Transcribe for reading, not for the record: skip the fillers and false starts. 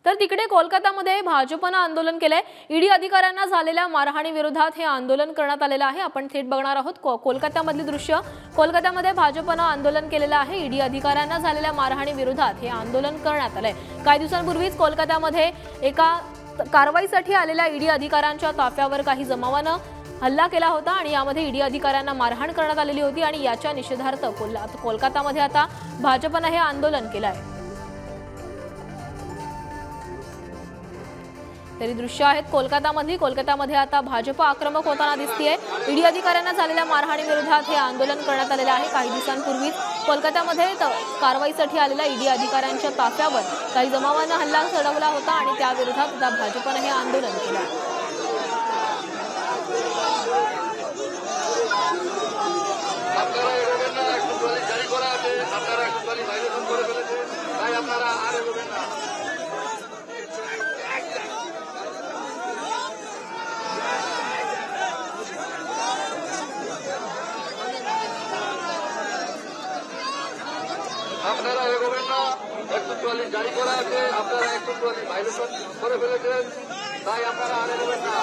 तर तिकडे कोलकातामध्ये भाजपनं आंदोलन केलंय। ईडी अधिकाऱ्यांना झालेल्या मारहाणी विरोधात हे आंदोलन करण्यात आलेलं आहे। आपण थेट बघणार आहोत कोलकातामधली दृश्य। कोलकातामध्ये भाजपनं आंदोलन केलेलं आहे। ईडी अधिकाऱ्यांना झालेल्या मारहाणी विरोधात हे आंदोलन करण्यात आलंय। काही दिवसांपूर्वीच कोलकातामध्ये एका कारवाईसाठी आलेल्या ईडी अधिकाऱ्यांच्या ताफ्यावर काही जमावानं हल्ला केला होता आणि यामध्ये ईडी अधिकाऱ्यांना मारहाण करण्यात आलेली होती आणि याच्या निषेधार्थ कोलकातामध्ये आता भाजपनं हे आंदोलन केलं आहे। तरी दृश्य आहेत कोलकातामध्ये आता भाजप आक्रमक होताना दिसतेय। ईडी अधिकाऱ्यांना झालेल्या मारहाणी विरोधात हे आंदोलन करण्यात आलेलं आहे। काही दिवसांपूर्वी कोलकातामध्ये कारवाईसाठी आलेल्या ईडी अधिकाऱ्यांच्या ताफ्यावर काही जमावानं हल्ला चढवला होता आणि त्या विरोधात आता भाजपनं हे आंदोलन केलं आहे। আপনারা এগোবেন না, 144 জারি করা আছে, আপনারা 144 ভাইলেশন করে ফেলেছেন, তাই আপনারা আর এগোবেন না।